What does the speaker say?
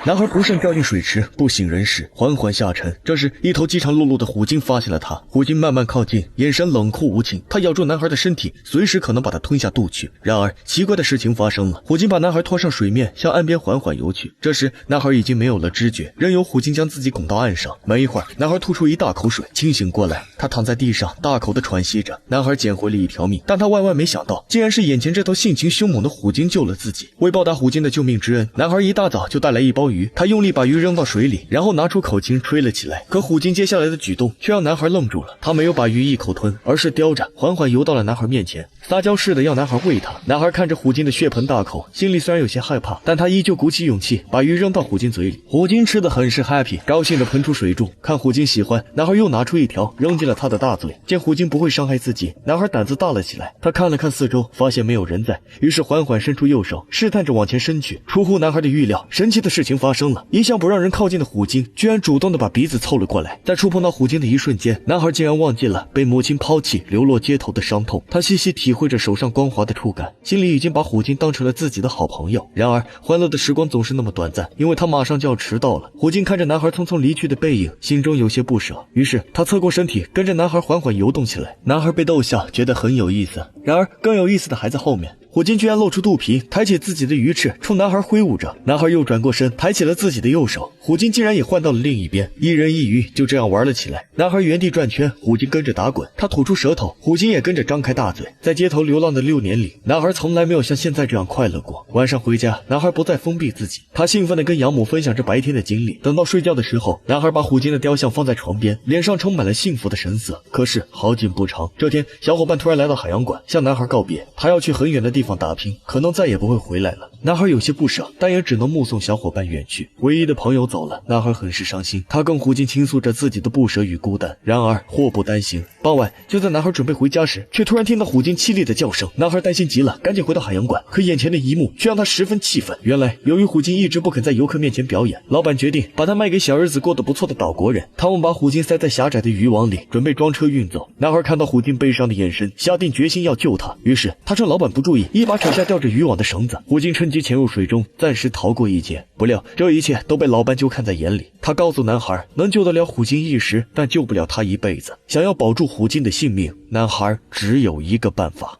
男孩不慎掉進水池，不省人事，緩緩下沉。這時，一頭饥腸轆轆的虎鯨發現了他。虎鯨慢慢靠近，眼神冷酷無情，他咬住男孩的身體，隨時可能把他吞下肚去。然而，奇怪的事情发生了，虎鯨把男孩拖上水面，向岸邊緩緩游去。這時，男孩已經沒有了知覺，任由虎鯨將自己拱到岸上。沒一會兒，男孩吐出一大口水，清醒過來，他躺在地上，大口地喘息着。男孩撿回了一條命，但他萬萬沒想到，竟然是眼前這頭性情兇猛的虎鯨救了自己。為報答虎鯨的救命之恩，男孩一大早就帶來一包魚，他用力把魚扔到水裡，然後拿出口琴吹了起來。可虎鯨接下來的舉動卻讓男孩愣住了，他沒有把魚一口吞，而是叼着，緩緩游到了男孩面前，撒嬌似的要男孩餵他。男孩看着虎鯨的血盆大口，心裡雖然有些害怕，但他依舊鼓起勇氣把魚扔到虎鯨嘴裡。虎鯨吃得很是 happy， 高興地噴出水柱。看虎鯨喜歡，男孩又拿出一條扔進了他的大嘴。見虎鯨不會傷害自己，男孩膽子大了起來。他看了看四周，發現沒有人在，於是緩緩伸出右手，試探着往前伸去。出乎男孩的預料，神奇的事情發生了，一向不讓人靠近的虎鯨居然主動地把鼻子湊了過來。在觸碰到虎鯨的一瞬間，男孩竟然忘記了被母親拋棄流落街頭的傷痛。他細細體會着手上光滑的觸感，心裡已經把虎鯨當成了自己的好朋友。然而歡樂的時光總是那麼短暫，因為他馬上就要遲到了。虎鯨看着男孩匆匆離去的背影，心中有些不捨，於是他側過身體，跟着男孩緩緩游動起來。男孩被逗笑，覺得很有意思。然而更有意思的還在後面。虎鯨居然露出肚皮，抬起自己的魚翅，衝男孩揮舞着。男孩又轉過身，抬起了自己的右手。虎鯨竟然也換到了另一邊，一人一魚就這樣玩了起來。男孩原地轉圈，虎鯨跟着打滾，他吐出舌頭，虎鯨也跟着張開大嘴。在街頭流浪的6年裡，男孩從來沒有像現在這樣快樂過。晚上回家，男孩不再封閉自己，他興奮地跟養母分享着白天的經歷。等到睡覺的時候，男孩把虎鯨的雕像放在床邊，臉上充滿了幸福的神色。可是好景不長，這天小夥伴突然來到海洋館，向男孩告別，他要去很遠的地方打拼，可能再也不會回來了。男孩有些不捨，但也只能目送小夥伴遠去。唯一的朋友走了，男孩很是傷心，他跟虎鯨傾訴着自己的不捨與孤單。然而禍不單行，傍晚就在男孩準備回家時，卻突然聽到虎鯨淒厲的叫聲。男孩擔心極了，趕緊回到海洋館，可眼前的一幕卻讓他十分氣憤。原來由於虎鯨一直不肯在遊客面前表演，老板決定把它賣給小日子過得不錯的島國人。他們把虎鯨塞在狹窄的漁網裡，準備裝車運走。男孩看到虎鯨悲傷的眼神，下定決心要救他，於是他趁老板不注意，一把扯下吊着漁網的繩子，虎鯨趁機潛入水中，暫時逃過一劫。不料這一切都被老板就看在眼裡。他告訴男孩，能救得了虎鯨一時，但救不了他一輩子。想要保住虎鯨的性命，男孩只有一個辦法。